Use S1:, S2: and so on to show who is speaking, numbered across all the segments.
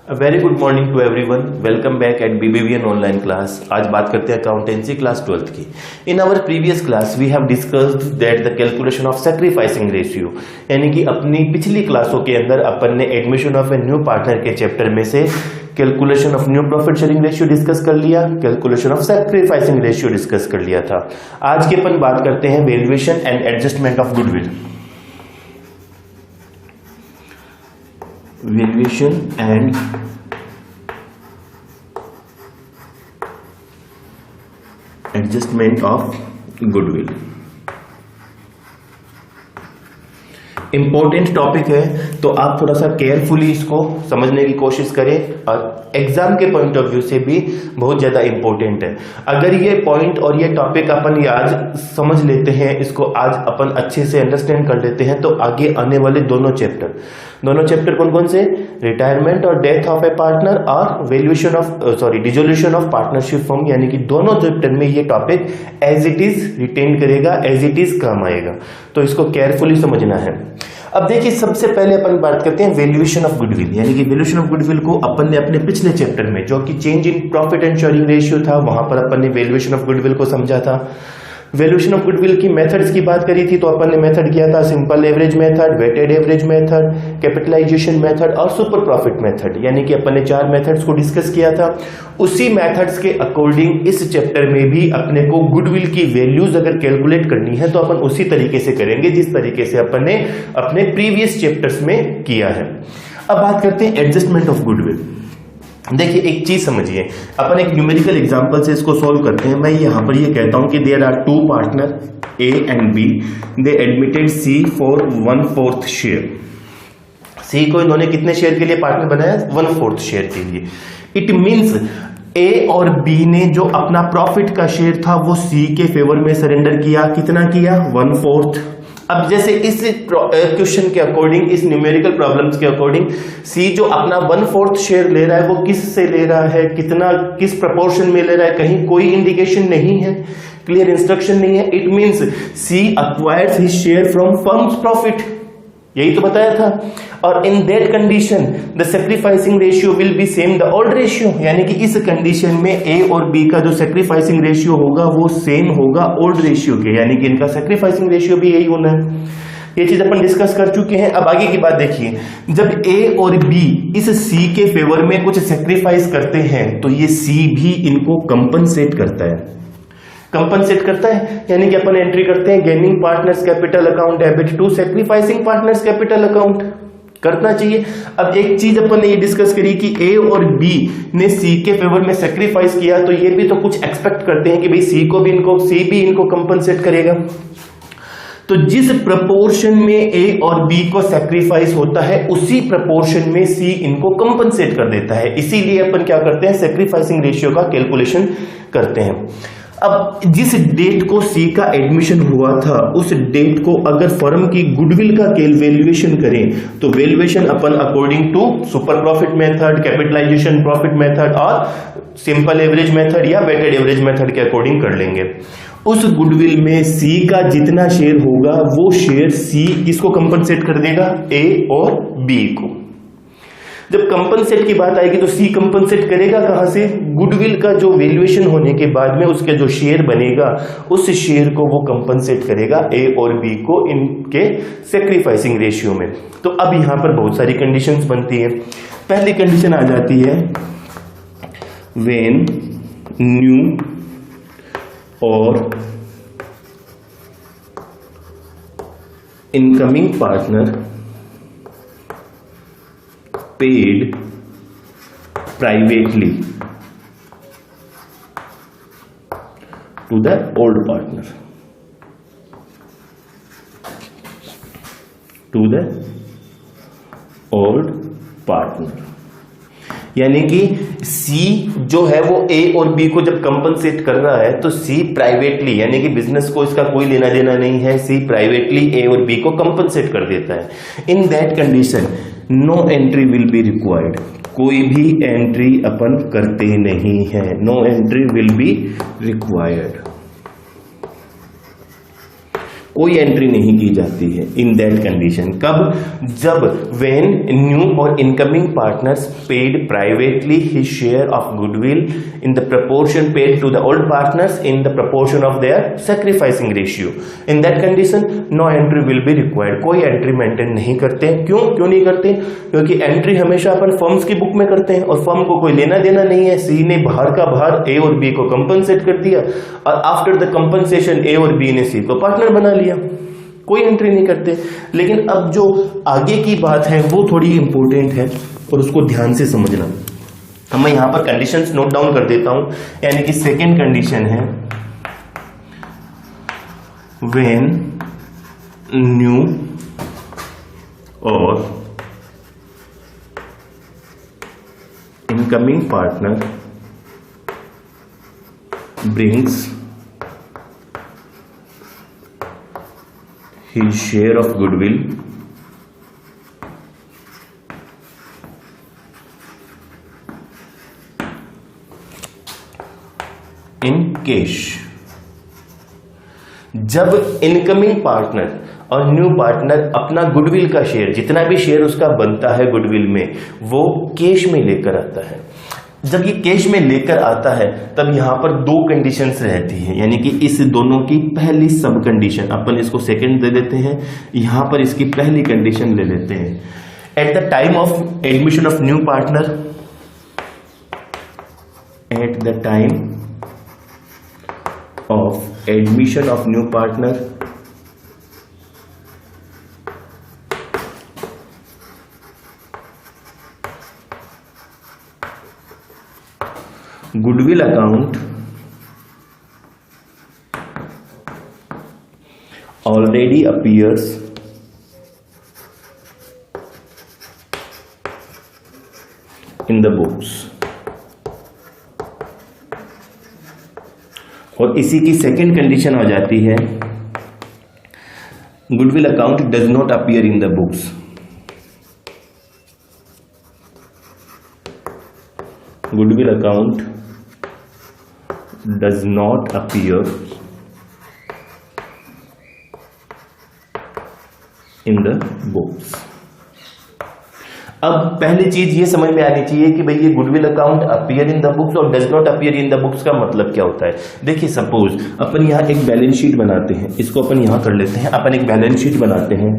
S1: Very good morning to everyone. Welcome back at BBVN online class. आज बात करते हैं अकाउंटेंसी क्लास 12th की। In our previous class we have discussed that the calculation of sacrificing ratio, यानी कि अपनी पिछली क्लासों के अंदर अपन ने admission of a new partner के चैप्टर में से calculation of new profit sharing ratio discuss कर लिया, calculation of sacrificing ratio discuss कर लिया था। आज के अपन बात करते हैं valuation and adjustment of goodwill. Valuation and adjustment of goodwill important topic है, तो आप थोड़ा सा केयरफुली इसको समझने की कोशिश करें और एग्जाम के पॉइंट ऑफ व्यू से भी बहुत ज्यादा इंपॉर्टेंट है। अगर ये पॉइंट और ये टॉपिक अपन ये आज समझ लेते हैं, इसको आज अपन अच्छे से अंडरस्टैंड कर लेते हैं, तो आगे आने वाले दोनों चैप्टर कौन कौन से, रिटायरमेंट और डेथ ऑफ ए पार्टनर और valuation of dissolution of partnership form, यानी कि दोनों चैप्टर में ये topic as it is retain करेगा, एज इट इज काम आएगा, तो इसको केयरफुली समझना है। अब देखिए, सबसे पहले अपन बात करते हैं वैल्यूएशन ऑफ गुडविल, यानी कि वैल्यूएशन ऑफ गुडविल को अपन ने अपने पिछले चैप्टर में जो कि change in profit and sharing ratio था, वहां पर अपन ने वैल्यूएशन ऑफ गुडविल को समझा था। वैल्यूएशन ऑफ गुडविल की मेथड्स की बात करी थी, तो अपन ने मेथड किया था simple average method, weighted average method, capitalisation method और सुपर प्रॉफिट मेथड, यानी कि अपन ने 4 मेथड्स को डिस्कस किया था। उसी मेथड्स के अकॉर्डिंग इस चैप्टर में भी अपने को गुडविल की वैल्यूज अगर कैलकुलेट करनी है तो अपन उसी तरीके से करेंगे जिस तरीके से अपन ने अपने प्रीवियस चैप्टर्स में किया है। अब बात करते हैं एडजस्टमेंट ऑफ गुडविल। देखिए, एक चीज समझिए, अपन एक न्यूमेरिकल एग्जांपल से इसको सॉल्व करते हैं। मैं यहां पर ये कहता हूं कि there are 2 partner A and B, they admitted C for 1/4 share. C को इन्होंने कितने शेयर के लिए पार्टनर बनाया, 1/4 शेयर के लिए। इट मींस A और B ने जो अपना प्रॉफिट का शेयर था वो C के फेवर में सरेंडर किया। कितना किया, 1/4। अब जैसे इस क्वेश्चन के अकॉर्डिंग, इस न्यूमेरिकल प्रॉब्लम्स के अकॉर्डिंग, सी जो अपना 1/4 शेयर ले रहा है वो किस से ले रहा है, कितना, किस प्रपोर्शन में ले रहा है, कहीं कोई इंडिकेशन नहीं है, क्लियर इंस्ट्रक्शन नहीं है। It means C acquires his share from firm's profit, यही तो बताया था। और in that condition the sacrificing ratio will be same the old ratio, यानी कि इस कंडीशन में ए और बी का जो सैक्रिफाइसिंग रेशियो होगा वो सेम होगा ओल्ड रेशियो के, यानी कि इनका सैक्रिफाइसिंग रेशियो भी यही होना है। ये चीज अपन डिस्कस कर चुके हैं। अब आगे की बात देखिए, जब ए और बी इस सी के फेवर में कुछ सैक्रिफाइस करते हैं तो ये सी भी इनको कंपनसेट करता है, यानी कि अपन एंट्री करते हैं gaining partners capital account debit to sacrificing partners capital account, करना चाहिए। अब एक चीज अपन ने ये डिस्कस करी कि ए और बी ने सी के फेवर में सैक्रिफाइस किया, तो ये भी तो कुछ एक्सपेक्ट करते हैं कि भाई सी भी इनको कंपनसेट करेगा। तो जिस प्रपोर्शन में ए और बी को सैक्रिफाइस होता है उसी प्रपोर्शन में सी इनको कंपनसेट कर देता है। इसीलिए अपन क्या करते हैं, सैक्रिफाइसिंग रेशियो का कैलकुलेशन करते हैं। अब जिस डेट को सी का एडमिशन हुआ था उस डेट को अगर फर्म की गुडविल का वैल्यूएशन करें तो वैल्यूएशन अपन according to super profit method, capitalisation profit method और सिंपल एवरेज मेथड या वेटेड एवरेज मेथड के अकॉर्डिंग कर लेंगे। उस गुडविल में सी का जितना शेयर होगा वो शेयर सी किसको कंपनसेट कर देगा, ए और बी को। जब कंपनसेट की बात आएगी तो सी कंपनसेट करेगा कहां से, गुडविल का जो वैल्यूएशन होने के बाद में उसका जो शेयर बनेगा उस शेयर को वो कंपनसेट करेगा ए और बी को इनके सैक्रिफाइसिंग रेशियो में। तो अब यहां पर बहुत सारी कंडीशंस बनती है। पहली कंडीशन आ जाती है व्हेन न्यू और incoming partner paid privately to the old partner, यानी कि सी जो है वो ए और बी को जब कंपनसेट कर रहा है तो सी प्राइवेटली, यानी कि बिजनेस को इसका कोई लेना देना नहीं है, सी प्राइवेटली ए और बी को कंपनसेट कर देता है। In that condition no entry will be required, कोई भी एंट्री अपन करते नहीं है, no entry will be required. कोई एंट्री नहीं की जाती है इन दैट कंडीशन। कब? जब व्हेन न्यू और incoming partners paid privately his share of goodwill in the proportion paid to the old partners in the proportion of their sacrificing ratio. In that condition no entry will be required. कोई entry maintain नहीं करते। क्यों नहीं करते? क्योंकि entry हमेशा अपन firms की book में करते हैं और फर्म को कोई लेना देना नहीं है। सी ने बाहर का बाहर ए और बी को कंपनसेट कर दिया और आफ्टर द कंपनसेशन ए और बी ने सी को पार्टनर बना लिया। कोई एंट्री नहीं करते। लेकिन अब जो आगे की बात है वो थोड़ी इंपॉर्टेंट है और उसको ध्यान से समझना। अब मैं यहां पर कंडीशंस नोट डाउन कर देता हूं। यानी कि सेकेंड कंडीशन है व्हेन न्यू और incoming partner brings his share of goodwill in cash। जब इनकमिंग पार्टनर और न्यू पार्टनर अपना गुडविल का शेयर, जितना भी शेयर उसका बनता है गुडविल में, वो कैश में लेकर आता है। जब ये कैश में लेकर आता है तब यहां पर दो कंडीशंस रहती हैं। यानी कि इस दोनों की pहली सब कंडीशन, अपन इसको सेकंड दे देते हैं, यहां पर इसकी पहली कंडीशन ले लेते हैं। Eight the time of admission of new partner, eight the time of admission of new partner goodwill account already appears in the books। और इसी की सेकेंड कंडीशन हो जाती है goodwill account does not appear in the books। goodwill account does not appear in the books। अब पहली चीज ये समझ में आनी चाहिए कि भाई ये goodwill account appear in the books और does not appear in the books का मतलब क्या होता है। देखिए सपोज अपन यहां एक बैलेंस शीट बनाते हैं, इसको अपन यहां कर लेते हैं। अपन एक बैलेंस शीट बनाते हैं,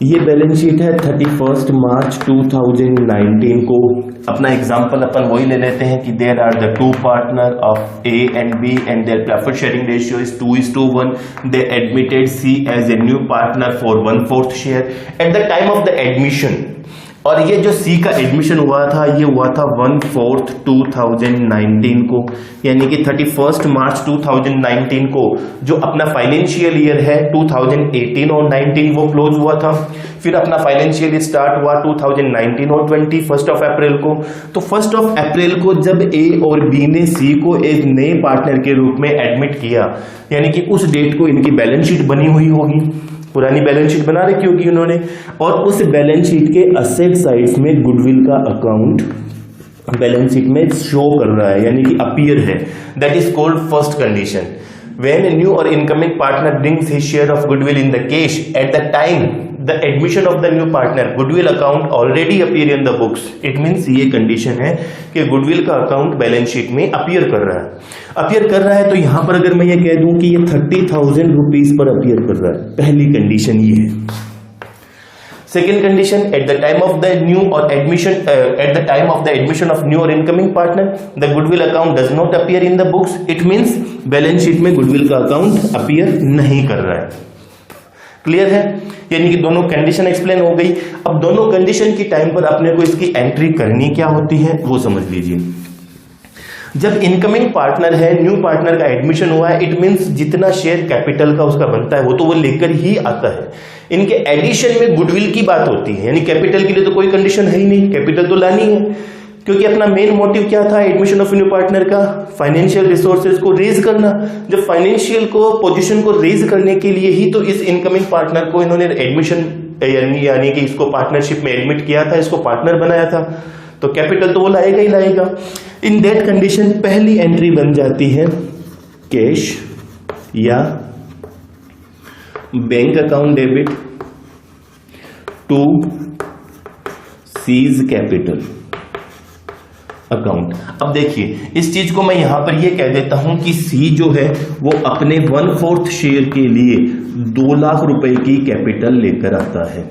S1: ये बैलेंस शीट है 31 मार्च 2019 को। अपना एग्जांपल अपन वही ले लेते हैं कि there are the two partner of A and B and their profit sharing ratio is 2:1। They admitted C as a new partner for 1/4 share at the time of the admission. और ये जो सी का admission हुआ था ये हुआ था 1/4 2019 को। यानी कि 31 मार्च 2019 को जो अपना फाइनेंशियल ईयर है 2018 और 19 वो क्लोज हुआ था। फिर अपना फाइनेंशियल ईयर स्टार्ट हुआ 2019 और 20 1 अप्रैल को। तो 1 अप्रैल को जब ए और बी ने सी को एक नए पार्टनर के रूप में एडमिट किया, यानी कि उस डेट को इनकी बैलेंस शीट बनी हुई होगी, पुरानी बैलेंस शीट बना रखी होगी उन्होंने, और उस बैलेंस शीट के असेट साइड में गुडविल का अकाउंट बैलेंस शीट में शो कर रहा है, यानी कि अपीयर है। That is called first condition. When a new और incoming partner brings his share of goodwill in the cash at the time the admission of the new partner, goodwill account already appear in the books. It means ये condition है कि goodwill का account balance sheet में appear कर रहा है। Appear कर रहा है तो यहां पर अगर मैं ये कह दूं कि ये 30,000 रुपीज पर अपीयर कर रहा है, पहली कंडीशन ये है। Second condition, at the time of the new और admission at the time of the admission of new और incoming partner the goodwill account does not appear in the books. It means balance sheet में goodwill का account appear नहीं कर रहा है। Clear है? यानी कि दोनों कंडीशन एक्सप्लेन हो गई। अब दोनों कंडीशन की टाइम पर अपने को इसकी एंट्री करनी क्या होती है वो समझ लीजिए। जब इनकमिंग पार्टनर है, न्यू पार्टनर का एडमिशन हुआ है, इट मींस जितना शेयर कैपिटल का उसका बनता है वो तो वो लेकर ही आता है। इनके एडिशन में गुडविल की बात होती है, यानी कैपिटल के लिए तो कोई कंडीशन है ही नहीं, कैपिटल तो लानी है, क्योंकि अपना मेन मोटिव क्या था एडमिशन ऑफ न्यू पार्टनर का, फाइनेंशियल रिसोर्सेज को रेज करना। जब फाइनेंशियल को पोजीशन को रेज करने के लिए ही तो इस इनकमिंग पार्टनर को इन्होंने एडमिशन यानी कि इसको पार्टनरशिप में एडमिट किया था, इसको पार्टनर बनाया था, तो कैपिटल तो वो लाएगा ही लाएगा। इन दैट कंडीशन पहली एंट्री बन जाती है कैश या bank account debit to C's capital account. अब देखिए इस चीज को मैं यहां पर ये कह देता हूं कि सी जो है वो अपने 1/4 शेयर के लिए 2 लाख रुपए की कैपिटल लेकर आता है।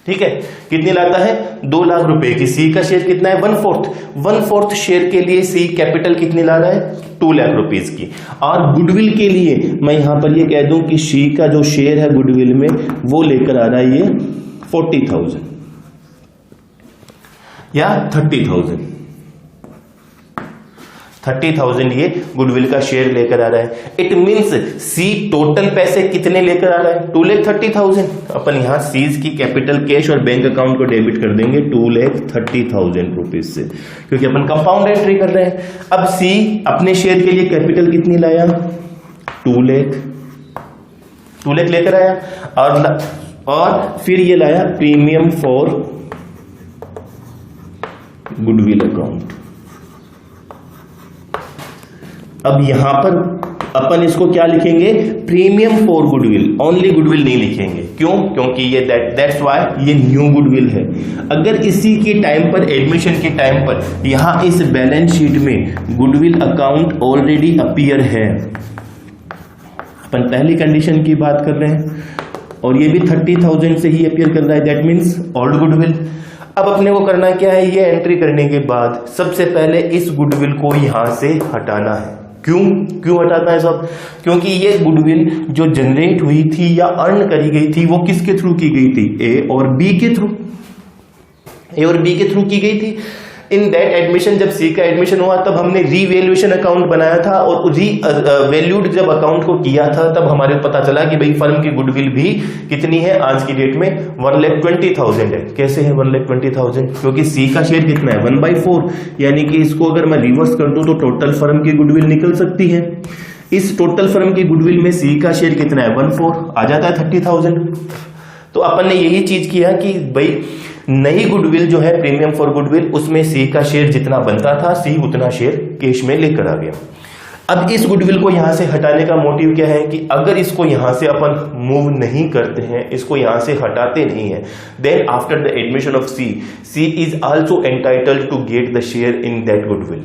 S1: ठीक है, कितनी लाता है? 2 लाख रुपए की। सी का शेयर कितना है? 1/4 शेयर के लिए सी कैपिटल कितनी ला रहा है? 2 लाख रुपीस की। और गुडविल के लिए मैं यहां पर ये कह दूं कि सी का जो शेयर है गुडविल में वो लेकर आ रहा है ये 40,000 या 30,000 ये गुडविल का शेयर लेकर आ रहा है। इट मींस सी टोटल पैसे कितने लेकर आ रहा है? 2,30,000। अपन यहां सीज की कैपिटल कैश और बैंक अकाउंट को डेबिट कर देंगे 2,30,000 रुपीज से, क्योंकि अपन कंपाउंड एंट्री कर रहे हैं। अब सी अपने शेयर के लिए कैपिटल कितनी लाया? 2 लाख लेकर आया और फिर ये लाया प्रीमियम फॉर गुडविल अकाउंट। अब यहां पर अपन इसको क्या लिखेंगे? Premium for goodwill, only goodwill नहीं लिखेंगे। क्यों? क्योंकि ये दैट्स व्हाई ये न्यू गुडविल है। अगर इसी के टाइम पर, एडमिशन के टाइम पर यहां इस बैलेंस शीट में गुडविल अकाउंट ऑलरेडी अपीयर है, अपन पहली कंडीशन की बात कर रहे हैं, और ये भी 30,000 से ही अपीयर कर रहा है, दैट मीन्स ओल्ड गुडविल। अब अपने को करना क्या है? ये एंट्री करने के बाद सबसे पहले इस गुडविल को यहां से हटाना है। क्यों हटाना है सब? क्योंकि ये गुडविल जो जनरेट हुई थी या अर्न करी गई थी वो किसके थ्रू की गई थी? ए और बी के थ्रू की गई थी। इन दैट एडमिशन, जब सी का एडमिशन हुआ तब हमने रीवैल्यूएशन अकाउंट बनाया था, और रीवैल्यूड जब अकाउंट को किया था तब हमारे पता चला कि भाई फर्म की गुडविल भी कितनी है आज की डेट में? 1,20,000 है। कैसे है 1,20,000? क्योंकि सी का शेयर कितना है? 1/4, यानी कि इसको अगर मैं रिवर्स कर दूं तो टोटल फर्म की गुडविल निकल सकती है। इस टोटल फर्म की गुडविल में सी का शेयर कितना है? 1/4, आ जाता है 30,000। तो अपन ने यही चीज किया कि भाई नई गुडविल जो है प्रीमियम फॉर गुडविल, उसमें सी का शेयर जितना बनता था सी उतना शेयर कैश में लेकर आ गया। अब इस गुडविल को यहां से हटाने का मोटिव क्या है कि अगर इसको यहां से अपन मूव नहीं करते हैं, इसको यहां से हटाते नहीं है, then after the admission of C is also entitled to get the share in that goodwill,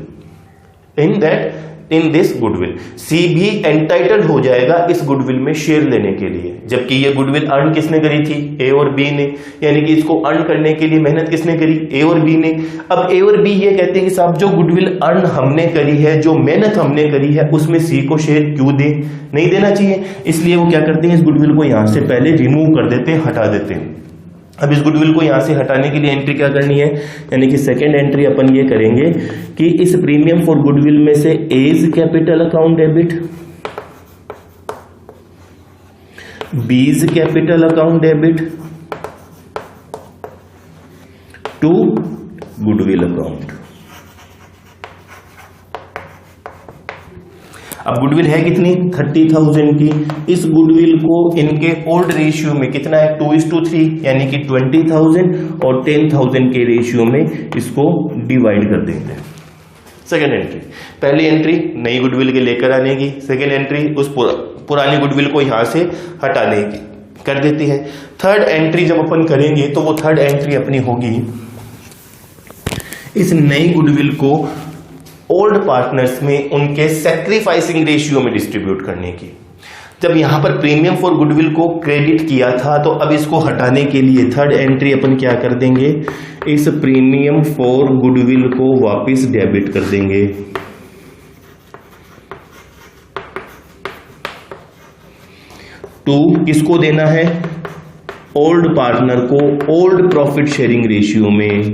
S1: in this goodwill. C भी एंटाइटल्ड हो जाएगा इस गुडविल में शेयर लेने के लिए, जबकि ये गुडविल अर्न किसने करी थी? ए और बी ने, यानी कि इसको अर्न करने के लिए मेहनत किसने करी? ए और बी ने। अब ए और बी ये कहते हैं कि साहब जो गुडविल अर्न हमने करी है, जो मेहनत हमने करी है, उसमें सी को शेयर क्यों दे? नहीं देना चाहिए। इसलिए वो क्या करते हैं? इस गुडविल को यहां से पहले रिमूव कर देते हैं, हटा देते हैं। अब इस गुडविल को यहां से हटाने के लिए एंट्री क्या करनी है? यानी कि सेकेंड एंट्री अपन ये करेंगे कि इस प्रीमियम फॉर गुडविल में से A's capital account debit, B's capital account debit to goodwill account. अब गुडविल है कितनी? 30,000 की। इस गुडविल को इनके ओल्ड रेशियो में कितना है? 2:3, यानी कि 20,000 और 10,000 के रेशियो में इसको डिवाइड कर देंगे। सेकेंड एंट्री, पहली एंट्री नई गुडविल के लेकर आने की, सेकेंड एंट्री उस पुरानी गुडविल को यहां से हटाने की कर देती है। थर्ड एंट्री जब अपन करेंगे तो वो थर्ड एंट्री अपनी होगी इस नई गुडविल को ओल्ड पार्टनर्स में उनके सैक्रिफाइसिंग रेशियो में डिस्ट्रीब्यूट करने की। जब यहां पर प्रीमियम फॉर गुडविल को क्रेडिट किया था, तो अब इसको हटाने के लिए थर्ड एंट्री अपन क्या कर देंगे? इस प्रीमियम फॉर गुडविल को वापस डेबिट कर देंगे। टू किसको देना है? ओल्ड पार्टनर को ओल्ड प्रॉफिट शेयरिंग रेशियो में।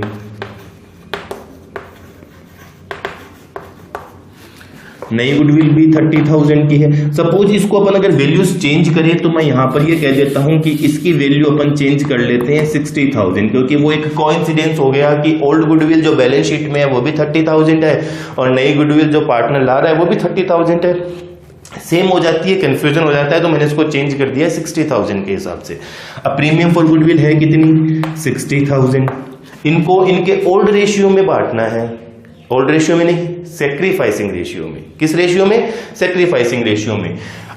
S1: नई गुडविल भी 30,000 की है। सपोज इसको अपन अगर वैल्यूज चेंज करें तो मैं यहां पर ये कह देता हूं कि इसकी वैल्यू अपन चेंज कर लेते हैं 60,000, क्योंकि वो एक कोइंसिडेंस हो गया कि ओल्ड गुडविल जो बैलेंस शीट में है वो भी 30,000 है और नई गुडविल जो पार्टनर ला रहा है वो भी 30,000 है। सेम हो जाती है, कंफ्यूजन हो जाता है, तो मैंने इसको चेंज कर दिया 60,000 के हिसाब से। अब प्रीमियम फॉर गुडविल है कितनी? 60,000। इनको इनके ओल्ड रेशियो में बांटना है, ओल्ड रेशियो में नहीं, सैक्रिफाइसिंग रेशियो में। किस रेशियो में? सैक्रिफाइसिंग रेशियो में।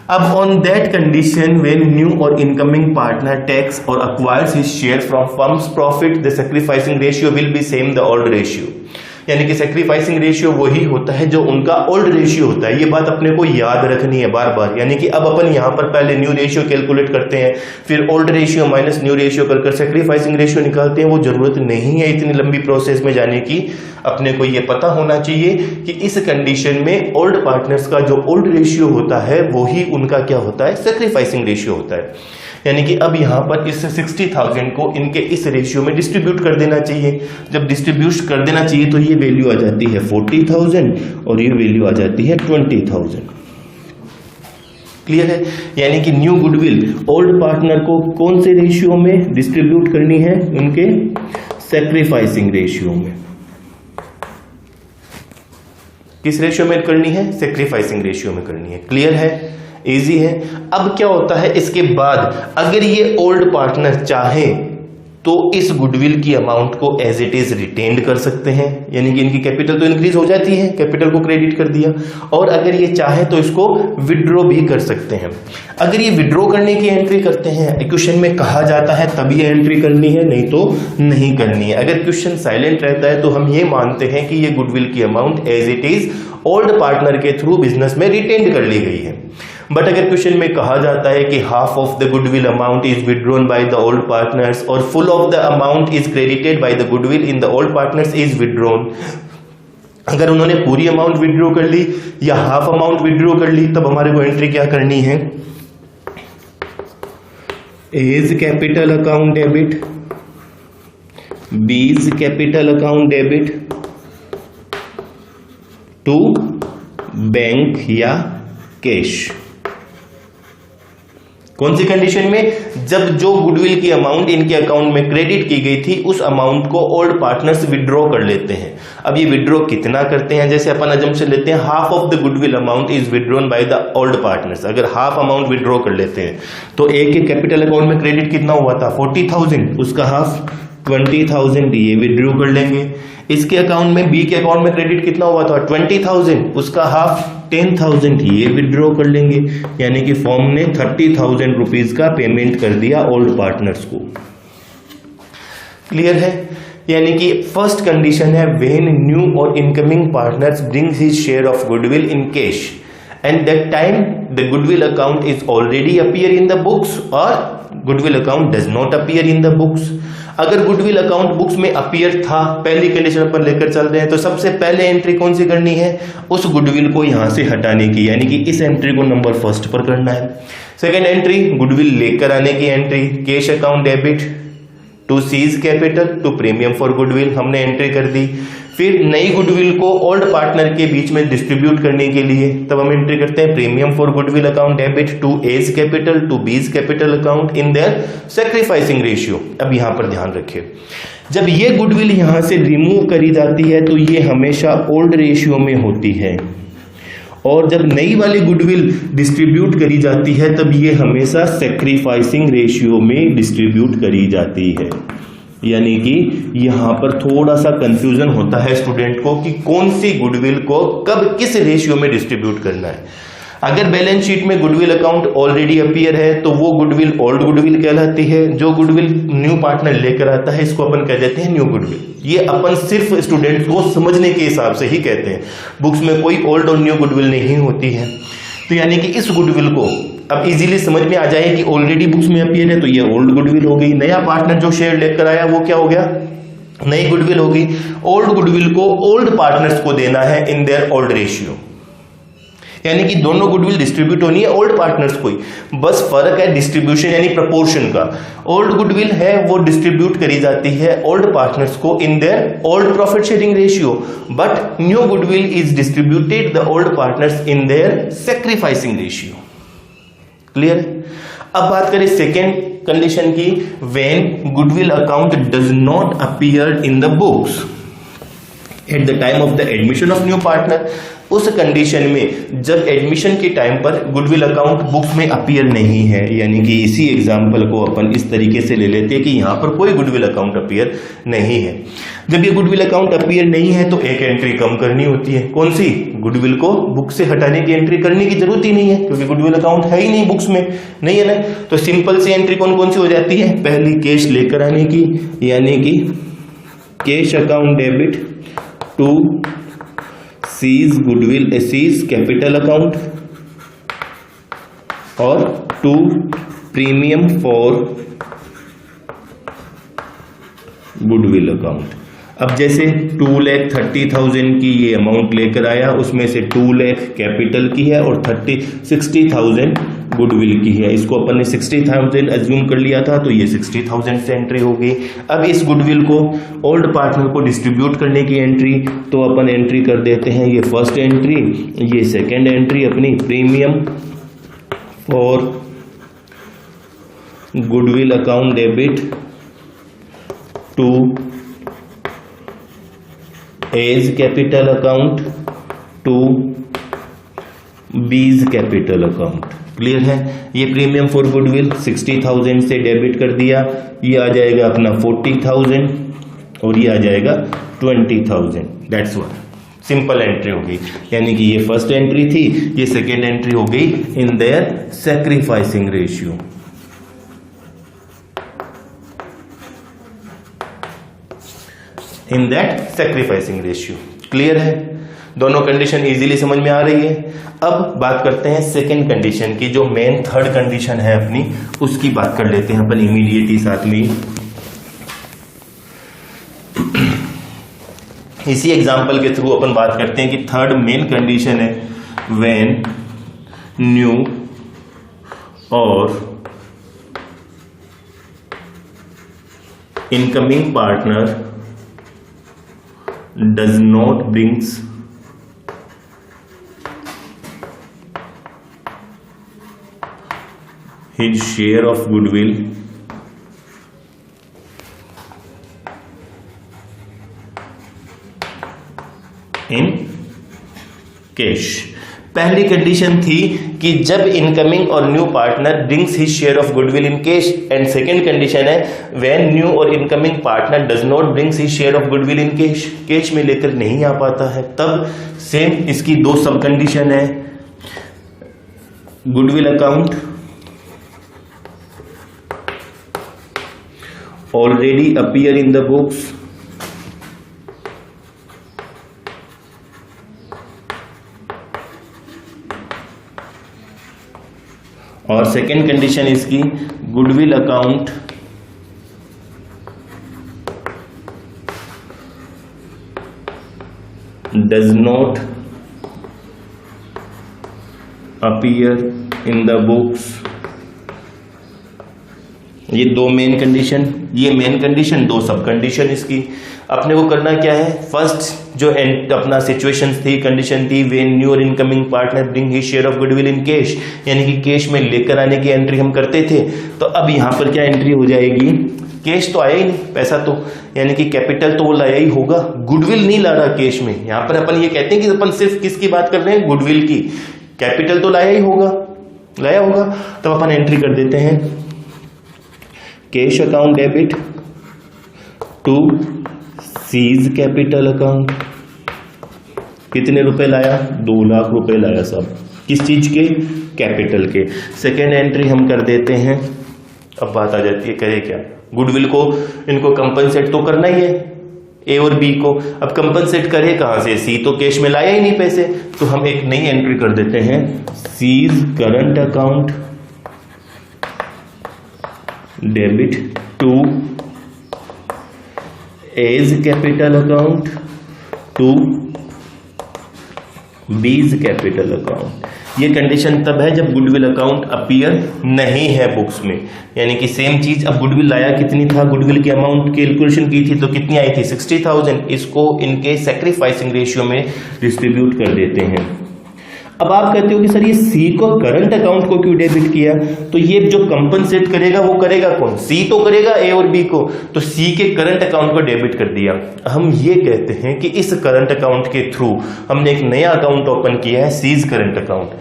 S1: अब on that condition when new और इनकमिंग पार्टनर टेक्स और acquires his share from firm's profit the sacrificing ratio will be same the old ratio. यानी कि सैक्रिफाइसिंग रेशियो वही होता है जो उनका ओल्ड रेशियो होता है। ये बात अपने को याद रखनी है बार बार। यानी कि अब अपन यहाँ पर पहले न्यू रेशियो कैलकुलेट करते हैं, फिर old ratio minus new ratio कर सैक्रिफाइसिंग रेशियो निकालते हैं। वो जरूरत नहीं है इतनी लंबी प्रोसेस में जाने की। अपने को ये पता होना चाहिए कि इस कंडीशन में ओल्ड पार्टनर्स का जो ओल्ड रेशियो होता है वही उनका क्या होता है, सैक्रिफाइसिंग रेशियो होता है। यानी कि अब यहां पर इस 60,000 को इनके इस रेशियो में डिस्ट्रीब्यूट कर देना चाहिए। जब डिस्ट्रीब्यूट कर देना चाहिए तो ये वैल्यू आ जाती है 40,000 और ये वैल्यू आ जाती है 20,000। क्लियर है? यानी कि न्यू गुडविल ओल्ड पार्टनर को कौन से रेशियो में डिस्ट्रीब्यूट करनी है, उनके सैक्रिफाइसिंग रेशियो में। किस रेशियो में करनी है, सैक्रिफाइसिंग रेशियो में करनी है। क्लियर है? इजी है। अब क्या होता है इसके बाद, अगर ये ओल्ड पार्टनर चाहे तो इस गुडविल की अमाउंट को एज इट इज रिटेन्ड कर सकते हैं। यानी कि इनकी कैपिटल तो इंक्रीज हो जाती है, कैपिटल को क्रेडिट कर दिया, और अगर ये चाहे तो इसको विड्रॉ भी कर सकते हैं। अगर ये विड्रॉ करने की एंट्री करते हैं, क्वेश्चन में कहा जाता है तब ये एंट्री करनी है, नहीं तो नहीं करनी है। अगर क्वेश्चन साइलेंट रहता है तो हम ये मानते हैं कि ये गुडविल की amount as it is old partner के थ्रू बिजनेस में रिटेन्ड कर ली गई है। बट अगर क्वेश्चन में कहा जाता है कि half of the goodwill amount is withdrawn by the old partners और full of the amount is credited by the goodwill in the old partners is withdrawn, अगर उन्होंने पूरी अमाउंट विड्रॉ कर ली या हाफ अमाउंट विड्रॉ कर ली, तब हमारे को एंट्री क्या करनी है, A's capital account debit, B's capital account debit to bank या कैश। कौन सी कंडीशन में, जब जो गुडविल की अमाउंट इनके अकाउंट में क्रेडिट की गई थी उस अमाउंट को ओल्ड पार्टनर्स विड्रॉ कर लेते हैं। अब ये विड्रॉ कितना करते हैं, जैसे अपन अजम्पशन लेते हैं half of the goodwill amount is withdrawn by the old partners. अगर हाफ अमाउंट विड्रॉ कर लेते हैं तो एक के कैपिटल अकाउंट में क्रेडिट कितना हुआ था 40,000, उसका हाफ 20,000 ये विड्रॉ कर लेंगे। इसके अकाउंट में, बी के अकाउंट में क्रेडिट कितना हुआ था 20,000, उसका हाफ 10,000 ये विड्रॉ कर लेंगे। यानी कि फॉर्म ने 30,000 रुपीज का पेमेंट कर दिया ओल्ड पार्टनर्स को। क्लियर है? यानी कि फर्स्ट कंडीशन है व्हेन न्यू और incoming partners brings his share of goodwill in cash and that time the goodwill account is already appear in the books और goodwill account does not appear in the books. अगर goodwill account books में appear था, पहली condition अपन लेकर चल रहे हैं, तो सबसे पहले एंट्री कौन सी करनी है, उस गुडविल को यहां से हटाने की, यानी कि इस एंट्री को नंबर फर्स्ट पर करना है। सेकंड एंट्री गुडविल लेकर आने की entry, cash account debit to C's capital to premium for goodwill, हमने एंट्री कर दी। फिर नई गुडविल को ओल्ड पार्टनर के बीच में डिस्ट्रीब्यूट करने के लिए तब हम एंट्री करते हैं premium for goodwill account debit to A's capital to B's capital account in their sacrificing ratio. अब यहां पर ध्यान रखिए, जब ये गुडविल यहां से रिमूव करी जाती है तो ये हमेशा ओल्ड रेशियो में होती है, और जब नई वाली गुडविल डिस्ट्रीब्यूट करी जाती है तब ये हमेशा सैक्रिफाइसिंग रेशियो में डिस्ट्रीब्यूट करी जाती है। यानी कि यहां पर थोड़ा सा कंफ्यूजन होता है स्टूडेंट को कि कौन सी गुडविल को कब किस रेशियो में डिस्ट्रीब्यूट करना है। अगर बैलेंस शीट में गुडविल अकाउंट ऑलरेडी अपीयर है तो वो गुडविल ओल्ड गुडविल कहलाती है। जो गुडविल न्यू पार्टनर लेकर आता है इसको अपन कह देते हैं न्यू गुडविल। ये अपन सिर्फ स्टूडेंट को समझने के हिसाब से ही कहते हैं, बुक्स में कोई ओल्ड और न्यू गुडविल नहीं होती है। तो यानी कि इस गुडविल को अब इजीली समझ में आ जाए कि ऑलरेडी बुक्स में अपीयर है तो ये ओल्ड गुडविल हो गई। नया पार्टनर जो शेयर लेकर आया वो क्या हो गया, नई गुडविल होगी। ओल्ड गुडविल को ओल्ड पार्टनर्स को देना है इन देयर ओल्ड रेशियो, यानी कि दोनों गुडविल डिस्ट्रीब्यूट होनी है ओल्ड पार्टनर्स को ही, बस फर्क है डिस्ट्रीब्यूशन यानी प्रपोर्शन का। ओल्ड गुडविल है वो डिस्ट्रीब्यूट करी जाती है ओल्ड पार्टनर्स को इन their old profit sharing ratio, but new goodwill is distributed the old partners in their sacrificing ratio. Clear? अब बात करें सेकेंड कंडीशन की, when goodwill account does not appear in the books at the time of the admission of new partner. उस condition में जब admission के time पर goodwill account books में अपीयर नहीं है, यानी कि इसी एग्जाम्पल को अपन इस तरीके से ले लेते हैं कि यहाँ पर कोई गुडविल अकाउंट अपीयर नहीं है। जब ये गुडविल अकाउंट अपीयर नहीं है तो एक एंट्री कम करनी होती है। कौन सी? गुडविल को बुक से हटाने की एंट्री करने की जरूरत ही नहीं है, क्योंकि गुडविल अकाउंट है ही नहीं बुक्स में, नहीं है ना। तो सिंपल सी एंट्री कौन कौन सी हो जाती है? पहली कैश लेकर आने की, यानी कि cash account debit to C's goodwill C's capital account और to premium for goodwill account. अब जैसे 2,30,000 की ये अमाउंट लेकर आया, उसमें से 2 लाख कैपिटल की है और 60,000 गुडविल की है। इसको अपन ने 60,000 अज्यूम कर लिया था, तो ये 60,000 से एंट्री होगी। अब इस गुडविल को ओल्ड पार्टनर को डिस्ट्रीब्यूट करने की एंट्री, तो अपन एंट्री कर देते हैं, ये फर्स्ट एंट्री, ये सेकेंड एंट्री अपनी premium for goodwill account debit to A's capital account to B's capital account. Clear है? ये प्रीमियम फॉर गुडविल 60,000 से डेबिट कर दिया, ये आ जाएगा अपना 40,000 और ये आ जाएगा 20,000। दैट्स व्हाट सिंपल एंट्री हो गई, यानी कि ये फर्स्ट एंट्री थी, ये सेकेंड एंट्री हो गई इन their sacrificing ratio. In that sacrificing ratio. Clear है? दोनों कंडीशन इजीली समझ में आ रही है। अब बात करते हैं सेकंड कंडीशन की, जो मेन थर्ड कंडीशन है अपनी, उसकी बात कर लेते हैं अपन इमीडिएटली साथ में। इसी एग्जांपल के थ्रू अपन बात करते हैं कि थर्ड मेन कंडीशन है व्हेन न्यू और incoming partner does not brings his share of goodwill in cash। पहली कंडीशन थी कि जब इनकमिंग और new partner brings his share of goodwill in cash, and second condition है व्हेन न्यू और incoming partner does not brings his share of goodwill in cash, cash में लेकर नहीं आ पाता है। तब सेम इसकी दो सब कंडीशन है, goodwill account already appear in the books और सेकेंड कंडीशन इसकी goodwill account does not appear in the books. ये दो मेन कंडीशन, ये मेन कंडीशन, दो सब कंडीशन इसकी। अपने को करना क्या है? फर्स्ट जो अपना सिचुएशन थी, कंडीशन थी व्हेन न्यू और incoming partner bring his share of goodwill in cash, यानी कि कैश में लेकर आने की एंट्री हम करते थे। तो अब यहां पर क्या एंट्री हो जाएगी? कैश तो आया ही नहीं, पैसा तो, यानी कि कैपिटल तो वो लाया ही होगा, गुडविल नहीं ला रहा कैश में। यहां पर अपन ये कहते हैं कि अपन सिर्फ किसकी बात कर रहे हैं? गुडविल की। कैपिटल तो लाया ही होगा, लाया होगा, तब अपन एंट्री कर देते हैं cash account debit to C's capital account. कितने रुपए लाया? 2 लाख रुपए लाया सब। किस चीज के? कैपिटल के। सेकेंड एंट्री हम कर देते हैं। अब बात आ जाती है, करे क्या? गुडविल को इनको कंपनसेट तो करना ही है, ए और बी को। अब कंपनसेट करे कहां से? सी तो कैश में लाया ही नहीं पैसे, तो हम एक नई एंट्री कर देते हैं, C's current account debit to A's capital account to B's capital account. ये कंडीशन तब है जब गुडविल अकाउंट अपीयर नहीं है बुक्स में, यानी कि सेम चीज। अब गुडविल लाया कितनी था? गुडविल की अमाउंट कैलकुलेशन की थी तो कितनी आई थी? 60,000। इसको इनके सैक्रिफाइसिंग रेशियो में डिस्ट्रीब्यूट कर देते हैं। अब आप कहते हो कि सर ये सी को करंट अकाउंट को क्यों डेबिट किया, तो ये जो कंपनसेट करेगा वो करेगा कौन, सी तो करेगा ए और बी को, तो सी के करंट अकाउंट को डेबिट कर दिया। हम ये कहते हैं कि इस करंट अकाउंट के थ्रू हमने एक नया अकाउंट ओपन किया है, सीज करंट अकाउंट।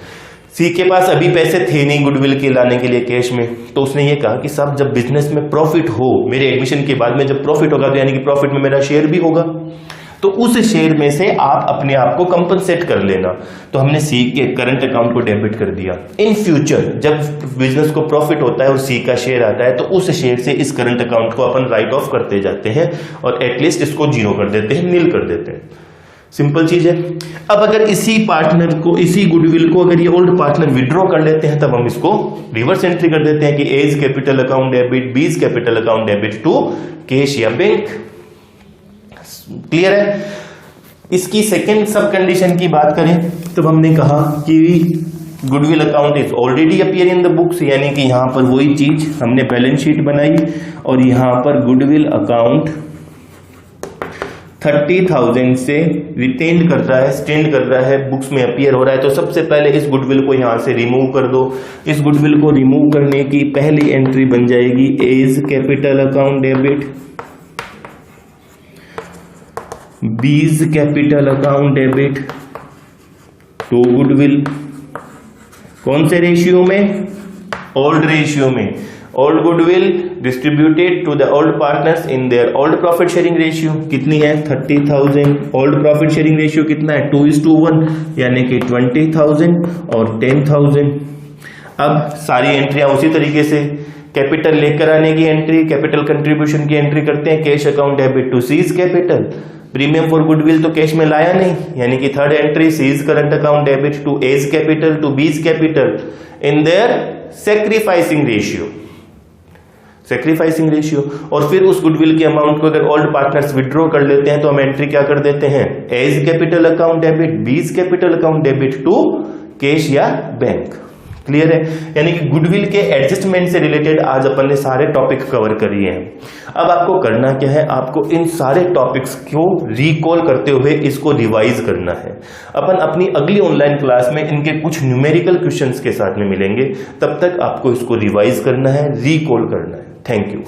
S1: सी के पास अभी पैसे थे नहीं गुडविल के लाने के लिए कैश में, तो उसने ये कहा कि साहब जब बिजनेस में प्रॉफिट हो, मेरे एडमिशन के बाद में जब प्रॉफिट होगा तो यानी कि प्रॉफिट में मेरा शेयर भी होगा, तो उस शेयर में से आप अपने आप को कंपनसेट कर लेना। तो हमने सी के करंट अकाउंट को डेबिट कर दिया। इन फ्यूचर जब बिजनेस को प्रॉफिट होता है और सी का शेयर आता है, तो उस शेयर से इस करंट अकाउंट को अपन राइट ऑफ करते जाते हैं और एटलीस्ट इसको जीरो कर देते हैं, नील कर देते हैं। सिंपल चीज है। अब अगर इसी पार्टनर को, इसी गुडविल को अगर ये ओल्ड पार्टनर विड्रॉ कर लेते हैं, तब हम इसको रिवर्स एंट्री कर देते हैं कि A's capital account debit, B's capital account debit to cash या बैंक। क्लियर है। इसकी सेकेंड सब कंडीशन की बात करें तो हमने कहा कि goodwill account is already appear in the books, यानी कि यहां पर वही चीज हमने बैलेंस शीट बनाई और यहां पर गुडविल अकाउंट 30,000 से रिटेन कर रहा है, स्टैंड कर रहा है, बुक्स में अपीयर हो रहा है। तो सबसे पहले इस गुडविल को यहां से रिमूव कर दो। इस गुडविल को रिमूव करने की पहली एंट्री बन जाएगी A's capital account debit, B's capital account debit to goodwill. कौन से रेशियो में, ओल्ड रेशियो में। Old goodwill distributed to the old partners in their old profit sharing ratio. कितनी है 30,000। ओल्ड प्रॉफिट शेयरिंग रेशियो कितना है 2:1, यानी कि 20,000 और 10,000। अब सारी एंट्रियां उसी तरीके से कैपिटल लेकर आने की एंट्री, कैपिटल कंट्रीब्यूशन की एंट्री करते हैं। Cash account debit to C's capital, premium for goodwill तो कैश में लाया नहीं, यानी कि third entry C's current account debit to A's capital to B's capital in their sacrificing ratio, sacrificing ratio. और फिर उस गुडविल के अमाउंट को अगर ओल्ड पार्टनर्स विड्रॉ कर लेते हैं तो हम एंट्री क्या कर देते हैं, A's capital account debit, B's capital account debit to cash या बैंक। क्लियर है। यानी कि गुडविल के एडजस्टमेंट से रिलेटेड आज अपन ने सारे टॉपिक कवर करिए हैं। अब आपको करना क्या है, आपको इन सारे टॉपिक्स को रिकॉल करते हुए इसको रिवाइज करना है। अपन अपनी अगली ऑनलाइन क्लास में इनके कुछ न्यूमेरिकल क्वेश्चंस के साथ में मिलेंगे। तब तक आपको इसको रिवाइज करना है, रिकॉल करना है। Thank you.